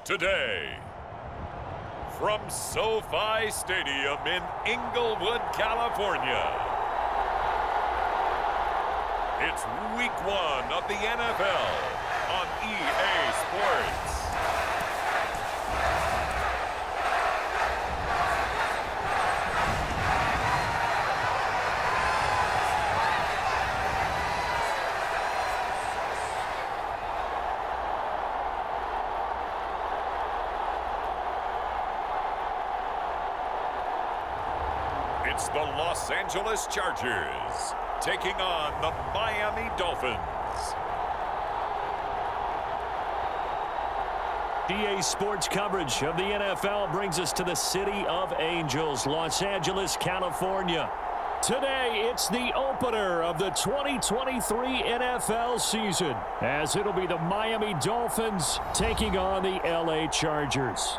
today. From SoFi Stadium in Inglewood, California, it's Week 1 of the NFL on EA Sports. It's the Los Angeles Chargers taking on the Miami Dolphins. EA Sports coverage of the NFL brings us to the City of Angels, Los Angeles, California. Today, it's the opener of the 2023 NFL season, as it'll be the Miami Dolphins taking on the LA Chargers.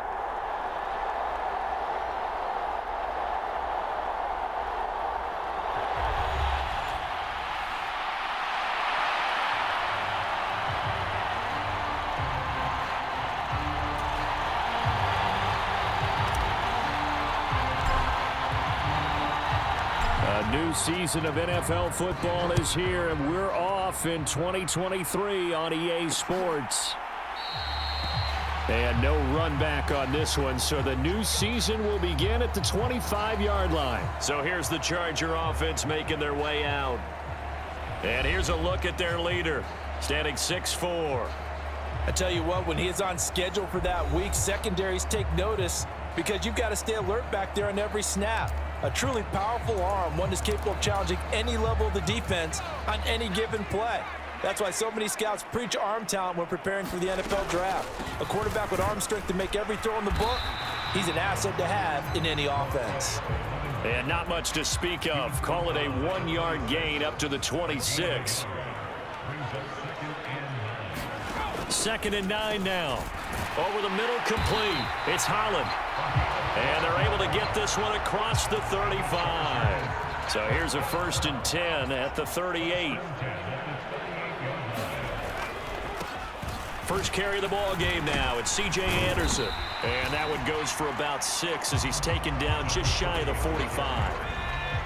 New season of NFL football is here, and we're off in 2023 on EA Sports. And no run back on this one, so the new season will begin at the 25-yard line. So here's the Charger offense making their way out. And here's a look at their leader, standing 6'4". I tell you what, when he is on schedule for that week, secondaries take notice because you've got to stay alert back there on every snap. A truly powerful arm, one that's capable of challenging any level of the defense on any given play. That's why so many scouts preach arm talent when preparing for the NFL draft. A quarterback with arm strength to make every throw in the book, he's an asset to have in any offense. And not much to speak of. Call it a 1-yard gain up to the 26. 2nd and 9 now. Over the middle, complete. It's Holland. And they're able to get this one across the 35. So here's a 1st and 10 at the 38. First carry of the ball game now. It's C.J. Anderson. And that one goes for about 6 as he's taken down just shy of the 45.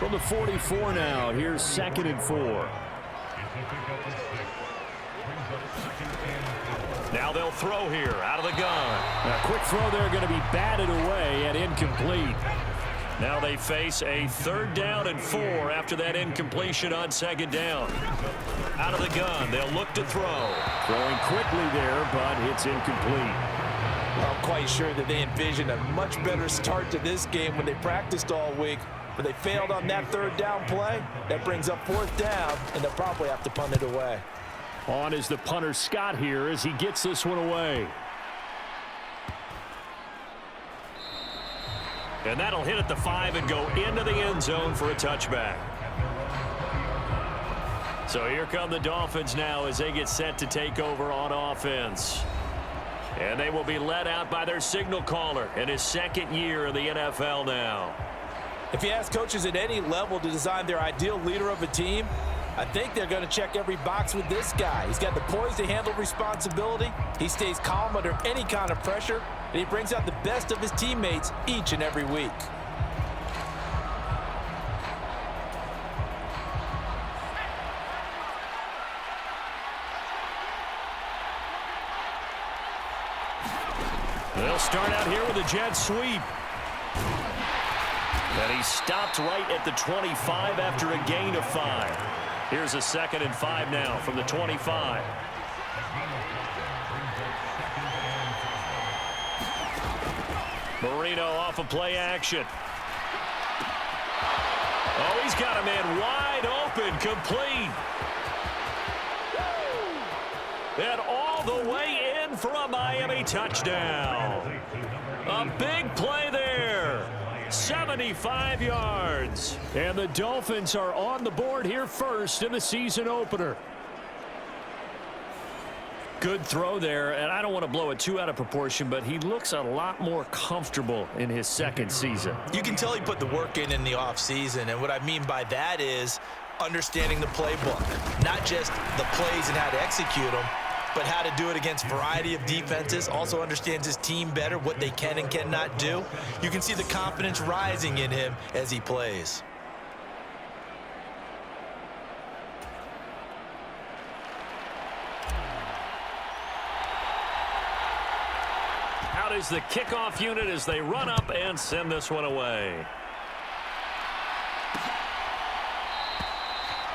From the 44 now, here's 2nd and 4. Now they'll throw here out of the gun. A quick throw there going to be batted away and incomplete. Now they face a 3rd down and 4 after that incompletion on 2nd down. Out of the gun, they'll look to throw. Throwing quickly there, but it's incomplete. I'm quite sure that they envisioned a much better start to this game when they practiced all week, but they failed on that 3rd down play. That brings up 4th down, and they'll probably have to punt it away. On is the punter Scott here as he gets this one away. And that'll hit at the 5 and go into the end zone for a touchback. So here come the Dolphins now as they get set to take over on offense. And they will be led out by their signal caller in his 2nd year in the NFL now. If you ask coaches at any level to design their ideal leader of a team, I think they're going to check every box with this guy. He's got the poise to handle responsibility. He stays calm under any kind of pressure, and he brings out the best of his teammates each and every week. They'll start out here with a jet sweep. And he stopped right at the 25 after a gain of 5. Here's a 2nd and 5 now from the 25. Marino off of play action. Oh, he's got a man wide open, complete. And all the way in for a Miami touchdown. A big play there. 75 yards. And the Dolphins are on the board here first in the season opener. Good throw there, and I don't want to blow it too out of proportion, but he looks a lot more comfortable in his 2nd season. You can tell he put the work in the offseason, and what I mean by that is understanding the playbook. Not just the plays and how to execute them, but how to do it against a variety of defenses, also understands his team better, what they can and cannot do. You can see the confidence rising in him as he plays. Out is the kickoff unit as they run up and send this one away.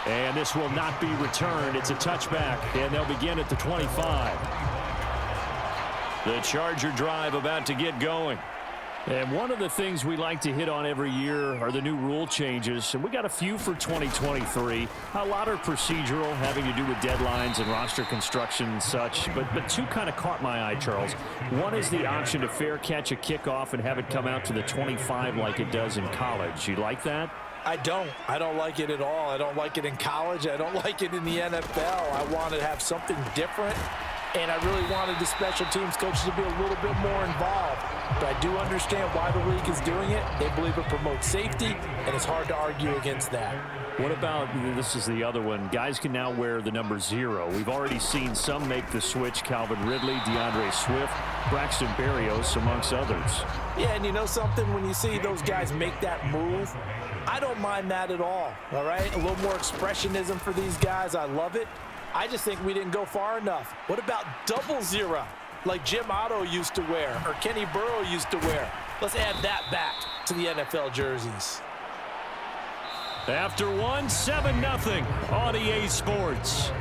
And this will not be returned. It's a touchback, and they'll begin at the 25. The Charger drive about to get going. And one of the things we like to hit on every year are the new rule changes. And we got a few for 2023. A lot are procedural, having to do with deadlines and roster construction and such. But two kind of caught my eye, Charles. One is the option to fair catch a kickoff and have it come out to the 25 like it does in college. You like that? I don't like it at all. I don't like it in college. I don't like it in the NFL. I want to have something different. And I really wanted the special teams coaches to be a little bit more involved. But I do understand why the league is doing it. They believe it promotes safety, and it's hard to argue against that. What about, this is the other one, guys can now wear the number 0. We've already seen some make the switch, Calvin Ridley, DeAndre Swift, Braxton Berrios, amongst others. Yeah, and you know something? When you see those guys make that move, I don't mind that at all right? A little more expressionism for these guys. I love it. I just think we didn't go far enough. What about double 0, like Jim Otto used to wear or Kenny Burrow used to wear? Let's add that back to the NFL jerseys. After 7-0 on EA Sports.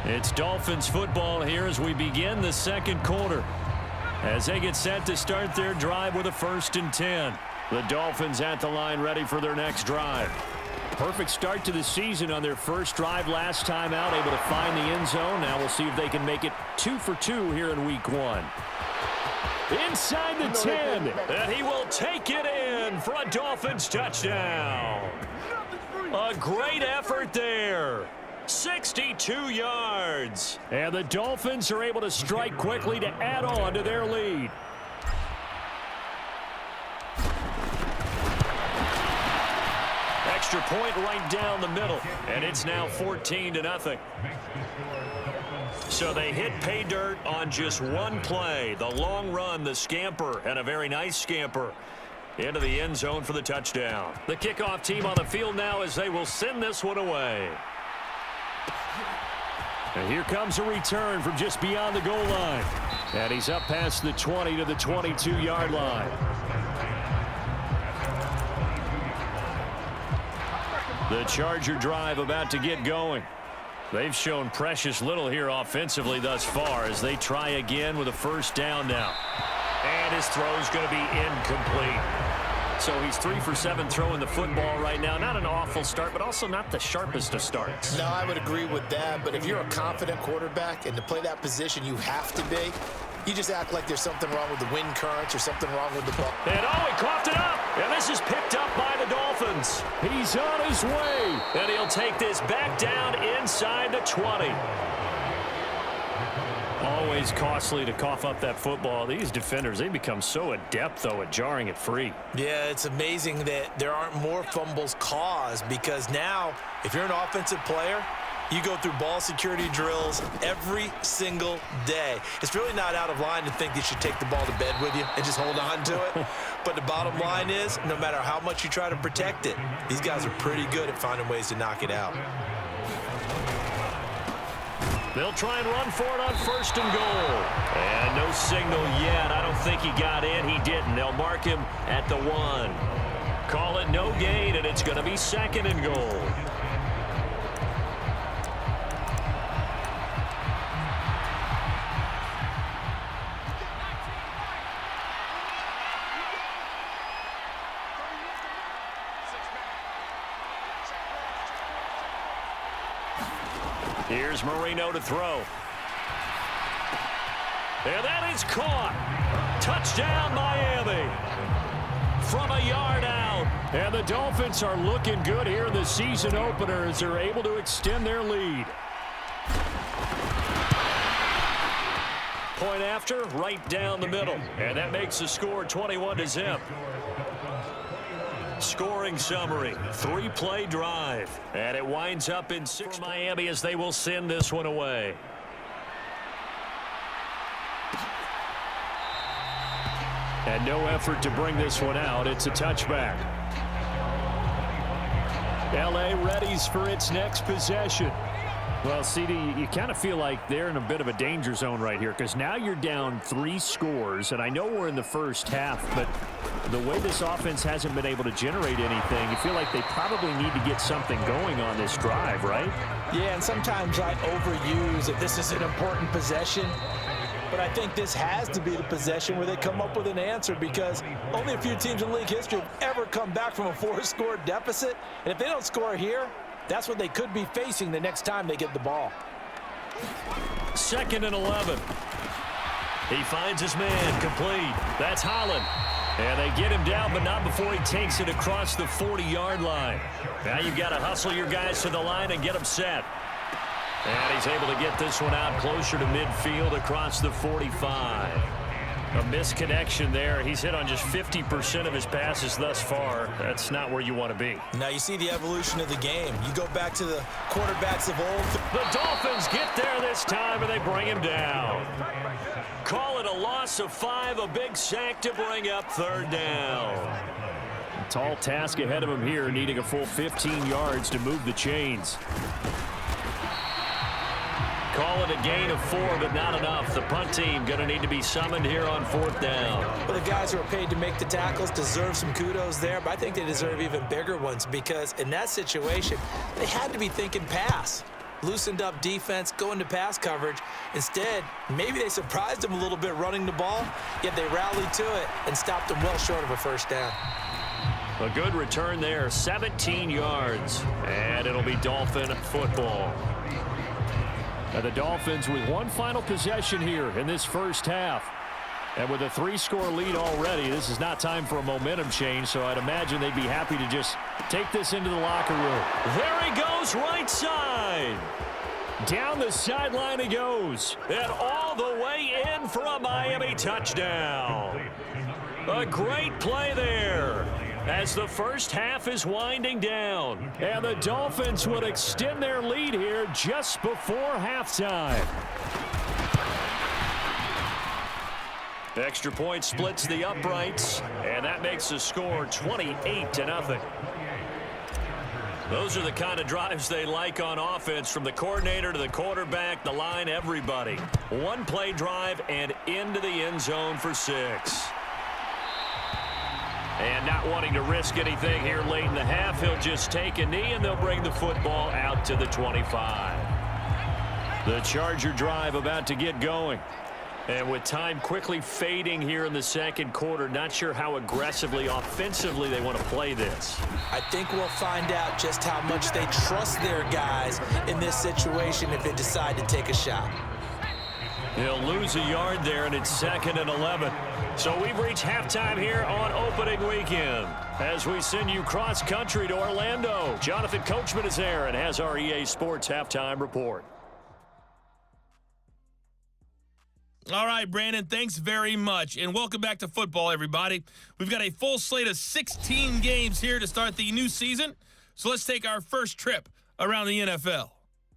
It's Dolphins football here as we begin the second quarter. As they get set to start their drive with a 1st and 10. The Dolphins at the line ready for their next drive. Perfect start to the season on their first drive last time out, able to find the end zone. Now we'll see if they can make it 2 for 2 here in week 1. Inside the 10, and he will take it in for a Dolphins touchdown. A great effort there. 62 yards. And the Dolphins are able to strike quickly to add on to their lead. Extra point right down the middle, and it's now 14-0. So they hit pay dirt on just one play. The long run, the scamper, and a very nice scamper into the end zone for the touchdown. The kickoff team on the field now as they will send this one away. And here comes a return from just beyond the goal line. And he's up past the 20 to the 22-yard line. The Charger drive about to get going. They've shown precious little here offensively thus far as they try again with a 1st down now. And his throw is going to be incomplete. So he's 3 for 7 throwing the football right now. Not an awful start, but also not the sharpest of starts. No, I would agree with that. But if you're a confident quarterback and to play that position you have to be, you just act like there's something wrong with the wind currents or something wrong with the ball. And he coughed it up. And this is picked up by the Dolphins. He's on his way. And he'll take this back down inside the 20. Always costly to cough up that football. These defenders, they become so adept, though, at jarring it free. Yeah, it's amazing that there aren't more fumbles caused because now, if you're an offensive player, you go through ball security drills every single day. It's really not out of line to think you should take the ball to bed with you and just hold on to it. But the bottom line is, no matter how much you try to protect it, these guys are pretty good at finding ways to knock it out. They'll try and run for it on 1st and goal. And no signal yet. I don't think he got in. He didn't. They'll mark him at the 1. Call it no gain, and it's going to be 2nd and goal. Here's Marino to throw. And that is caught. Touchdown, Miami. From a yard out. And the Dolphins are looking good here in the season opener as they're able to extend their lead. Point after, right down the middle. And that makes the score 21-0. Scoring summary, 3-play drive. And it winds up in 6 for Miami as they will send this one away. And no effort to bring this one out. It's a touchback. L.A. readies for its next possession. Well, CD, you kind of feel like they're in a bit of a danger zone right here because now you're down 3 scores, and I know we're in the first half, but the way this offense hasn't been able to generate anything, you feel like they probably need to get something going on this drive, right? Yeah, and sometimes I overuse that this is an important possession, but I think this has to be the possession where they come up with an answer because only a few teams in league history have ever come back from a 4-score deficit, and if they don't score here, that's what they could be facing the next time they get the ball. 2nd and 11. He finds his man complete. That's Holland. And they get him down, but not before he takes it across the 40-yard line. Now you've got to hustle your guys to the line and get them set. And he's able to get this one out closer to midfield across the 45. A misconnection there. He's hit on just 50% of his passes thus far. That's not where you want to be. Now you see the evolution of the game. You go back to the quarterbacks of old. The Dolphins get there this time, and they bring him down. Call it a loss of 5, a big sack to bring up 3rd down. A tall task ahead of him here, needing a full 15 yards to move the chains. Call it a gain of 4, but not enough. The punt team going to need to be summoned here on 4th down. Well, the guys who are paid to make the tackles deserve some kudos there, but I think they deserve even bigger ones because in that situation, they had to be thinking pass. Loosened up defense, going to pass coverage. Instead, maybe they surprised them a little bit running the ball, yet they rallied to it and stopped them well short of a 1st down. A good return there, 17 yards, and it'll be Dolphin football. Now the Dolphins with one final possession here in this first half. And with a 3-score lead already, this is not time for a momentum change, so I'd imagine they'd be happy to just take this into the locker room. There he goes, right side. Down the sideline he goes. And all the way in for a Miami touchdown. A great play there as the first half is winding down. And the Dolphins would extend their lead here just before halftime. Extra point splits the uprights, and that makes the score 28-0. Those are the kind of drives they like on offense, from the coordinator to the quarterback, the line, everybody. 1-play drive and into the end zone for 6. And not wanting to risk anything here late in the half, he'll just take a knee, and they'll bring the football out to the 25. The Charger drive about to get going. And with time quickly fading here in the second quarter, not sure how aggressively, offensively they want to play this. I think we'll find out just how much they trust their guys in this situation if they decide to take a shot. He'll lose a yard there, and it's 2nd and 11. So we've reached halftime here on opening weekend. As we send you cross-country to Orlando, Jonathan Coachman is there and has our EA Sports halftime report. All right, Brandon, thanks very much. And welcome back to football, everybody. We've got a full slate of 16 games here to start the new season. So let's take our first trip around the NFL.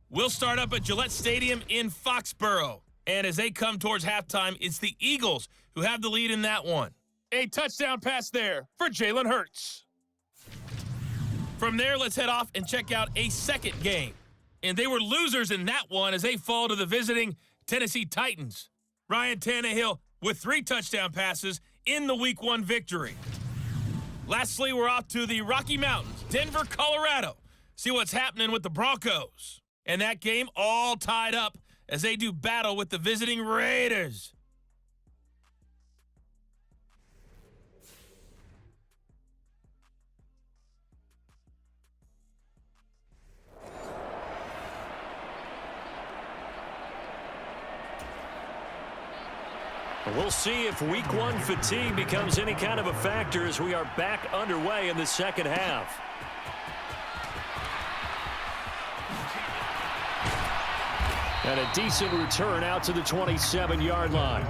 We'll start up at Gillette Stadium in Foxborough. And as they come towards halftime, it's the Eagles who have the lead in that one. A touchdown pass there for Jalen Hurts. From there, let's head off and check out a second game. And they were losers in that one as they fall to the visiting Tennessee Titans. Ryan Tannehill with 3 touchdown passes in the Week 1 victory. Lastly, we're off to the Rocky Mountains, Denver, Colorado. See what's happening with the Broncos. And that game all tied up as they do battle with the visiting Raiders. We'll see if Week 1 fatigue becomes any kind of a factor as we are back underway in the second half. And a decent return out to the 27-yard line.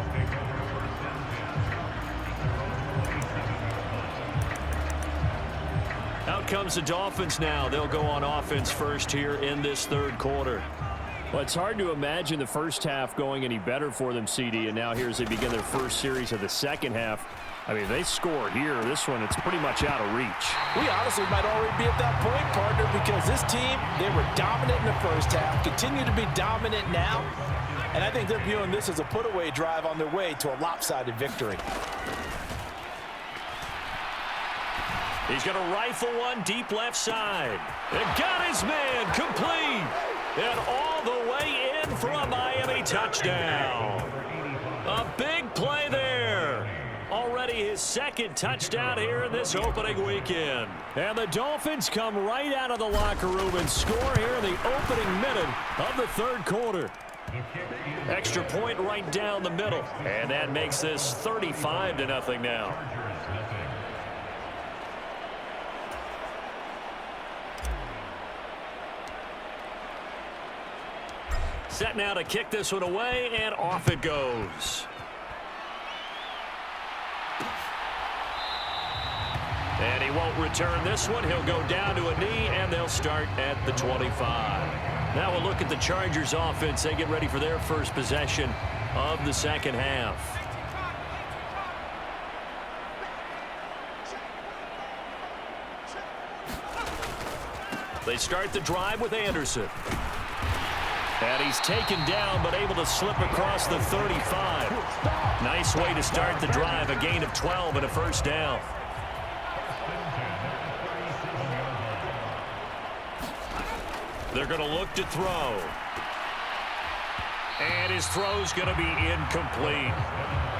comes the Dolphins now. They'll go on offense first here in this third quarter. Well, it's hard to imagine the first half going any better for them, CD, and now here as they begin their first series of the second half. I mean, they score here. This one, it's pretty much out of reach. We honestly might already be at that point, partner, because this team, they were dominant in the first half, continue to be dominant now, and I think they're viewing this as a put-away drive on their way to a lopsided victory. He's going to rifle one deep left side. And got his man complete. And all the way in for a Miami touchdown. A big play there. Already his second touchdown here in this opening weekend. And the Dolphins come right out of the locker room and score here in the opening minute of the third quarter. Extra point right down the middle. And that makes this 35-0 now. Set now to kick this one away, and off it goes. And he won't return this one. He'll go down to a knee, and they'll start at the 25. Now we'll look at the Chargers offense. They get ready for their first possession of the second half. They start the drive with Anderson. And he's taken down, but able to slip across the 35. Nice way to start the drive, a gain of 12 and a first down. They're going to look to throw. And his throw's going to be incomplete.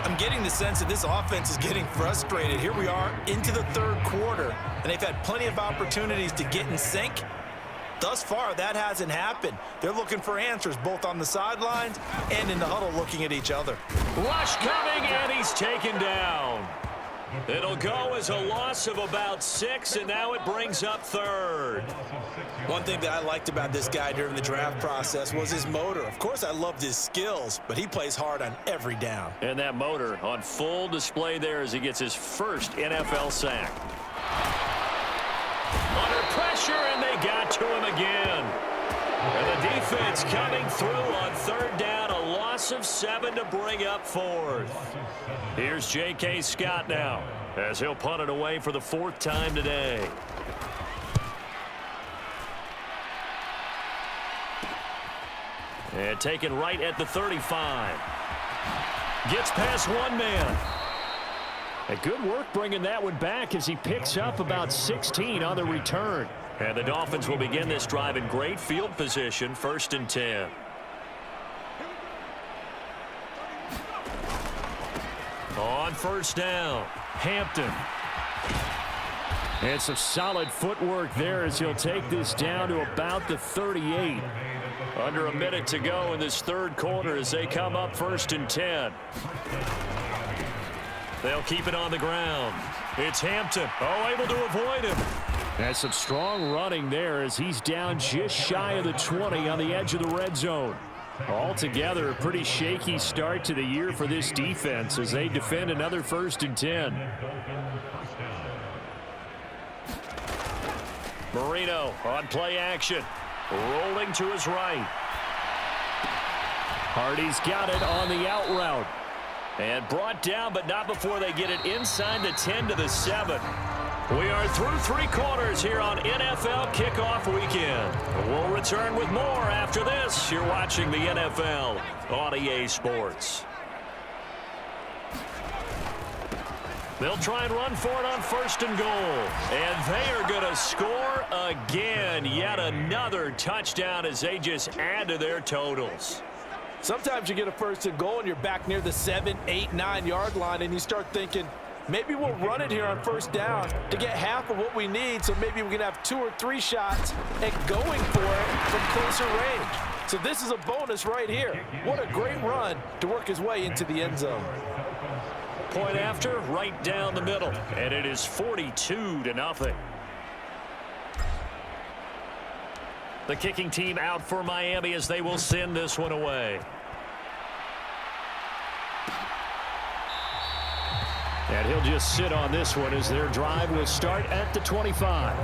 I'm getting the sense that this offense is getting frustrated. Here we are into the third quarter, and they've had plenty of opportunities to get in sync. Thus far, that hasn't happened. They're looking for answers both on the sidelines and in the huddle looking at each other. Rush coming, and he's taken down. It'll go as a loss of about 6, and now it brings up third. One thing that I liked about this guy during the draft process was his motor. Of course, I loved his skills, but he plays hard on every down. And that motor on full display there as he gets his first NFL sack. Under pressure, and they got to him again. And the defense coming through on third down, a loss of 7 to bring up fourth. Here's J.K. Scott now as he'll punt it away for the 4th time today. And taken right at the 35. Gets past one man. A good work bringing that one back as he picks up about 16 on the return. And the Dolphins will begin this drive in great field position, 1st and 10. On first down, Hampton. And some solid footwork there as he'll take this down to about the 38. Under a minute to go in this third quarter as they come up 1st and 10. They'll keep it on the ground. It's Hampton. Oh, able to avoid him. That's some strong running there as he's down just shy of the 20 on the edge of the red zone. Altogether, a pretty shaky start to the year for this defense as they defend another 1st and 10. Marino on play action. Rolling to his right. Hardy's got it on the out route. And brought down, but not before they get it inside the 10 to the 7. We are through 3 quarters here on NFL Kickoff Weekend. We'll return with more after this. You're watching the NFL on EA Sports. They'll try and run for it on 1st and goal. And they are going to score again. Yet another touchdown as they just add to their totals. Sometimes you get a 1st and goal and you're back near the 7, 8, 9 yard line and you start thinking, maybe we'll run it here on 1st down to get half of what we need, so maybe we can have 2 or 3 shots at going for it from closer range. So this is a bonus right here. What a great run to work his way into the end zone. Point after, right down the middle, and it is 42-0. The kicking team out for Miami as they will send this one away. And he'll just sit on this one as their drive will start at the 25.